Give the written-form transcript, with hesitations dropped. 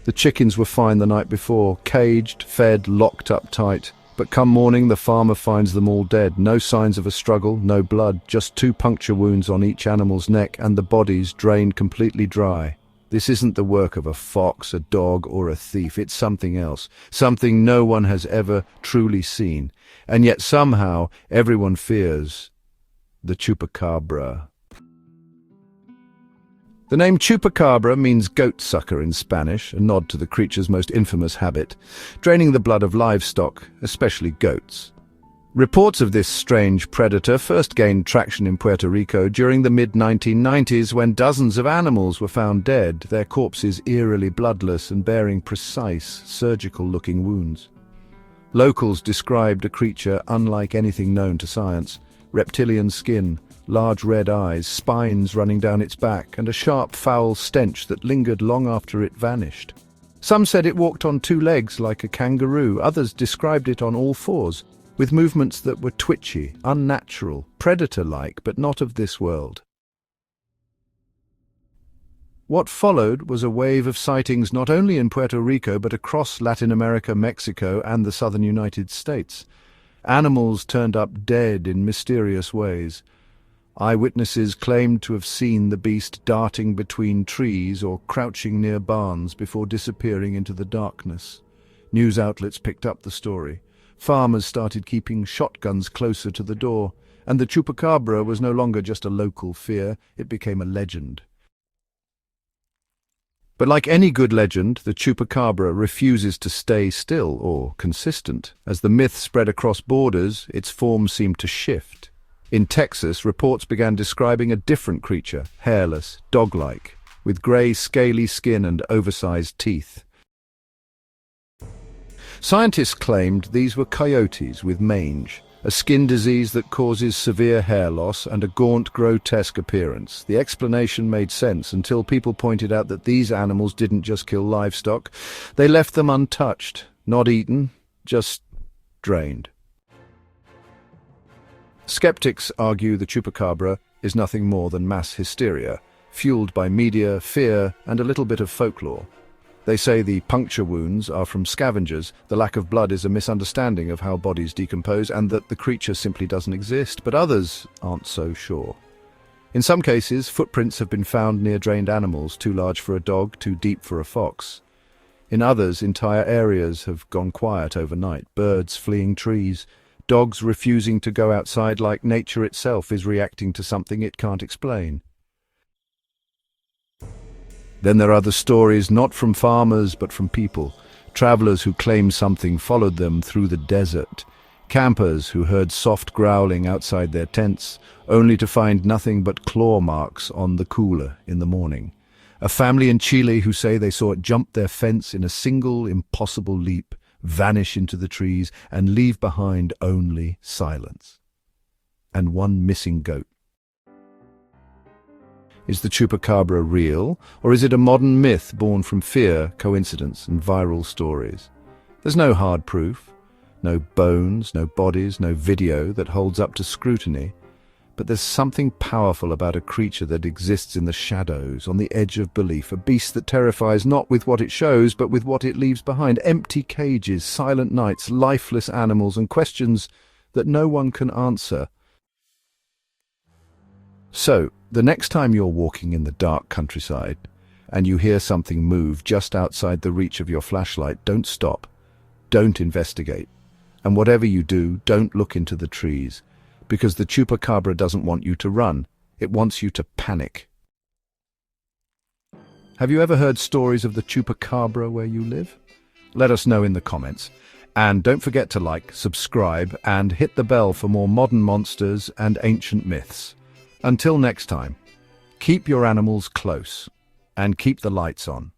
The chickens were fine the night before, caged, fed, locked up tight. But come morning, the farmer finds them all dead. No signs of a struggle, no blood, just 2 puncture wounds on each animal's neck and the bodies drained completely dry. This isn't the work of a fox, a dog, or a thief. It's something else, something no one has ever truly seen. And yet somehow everyone fears the chupacabra. The name chupacabra means goat sucker in Spanish, a nod to the creature's most infamous habit, draining the blood of livestock, especially goats. Reports of this strange predator first gained traction in Puerto Rico during the mid-1990s when dozens of animals were found dead, their corpses eerily bloodless and bearing precise, surgical-looking wounds. Locals described a creature unlike anything known to science: reptilian skin, large red eyes, spines running down its back, and a sharp, foul stench that lingered long after it vanished. Some said it walked on 2 legs like a kangaroo. Others described it on all 4s, with movements that were twitchy, unnatural, predator-like, but not of this world. What followed was a wave of sightings not only in Puerto Rico but across Latin America, Mexico, and the southern United States. Animals turned up dead in mysterious ways. Eyewitnesses claimed to have seen the beast darting between trees or crouching near barns before disappearing into the darkness. News outlets picked up the story. Farmers started keeping shotguns closer to the door, and the chupacabra was no longer just a local fear, it became a legend. But like any good legend, the chupacabra refuses to stay still or consistent. As the myth spread across borders, its form seemed to shift. In Texas, reports began describing a different creature, hairless, dog-like, with grey, scaly skin and oversized teeth. Scientists claimed these were coyotes with mange, a skin disease that causes severe hair loss and a gaunt, grotesque appearance. The explanation made sense until people pointed out that these animals didn't just kill livestock. They left them untouched, not eaten, just drained. Skeptics argue the chupacabra is nothing more than mass hysteria, fueled by media, fear, and a little bit of folklore. They say the puncture wounds are from scavengers, the lack of blood is a misunderstanding of how bodies decompose, and that the creature simply doesn't exist, but others aren't so sure. In some cases, footprints have been found near drained animals, too large for a dog, too deep for a fox. In others, entire areas have gone quiet overnight, birds fleeing trees, dogs refusing to go outside like nature itself is reacting to something it can't explain. Then there are the stories not from farmers but from people, travelers who claim something followed them through the desert, campers who heard soft growling outside their tents, only to find nothing but claw marks on the cooler in the morning, a family in Chile who say they saw it jump their fence in a single impossible leap, vanish into the trees, and leave behind only silence. And one missing goat. Is the chupacabra real, or is it a modern myth born from fear, coincidence, and viral stories? There's no hard proof, no bones, no bodies, no video that holds up to scrutiny. But there's something powerful about a creature that exists in the shadows, on the edge of belief, a beast that terrifies not with what it shows, but with what it leaves behind. Empty cages, silent nights, lifeless animals, and questions that no one can answer. So, the next time you're walking in the dark countryside, and you hear something move just outside the reach of your flashlight, don't stop. Don't investigate. And whatever you do, don't look into the trees. Because the chupacabra doesn't want you to run, it wants you to panic. Have you ever heard stories of the chupacabra where you live? Let us know in the comments. And don't forget to like, subscribe, and hit the bell for more modern monsters and ancient myths. Until next time, keep your animals close and keep the lights on.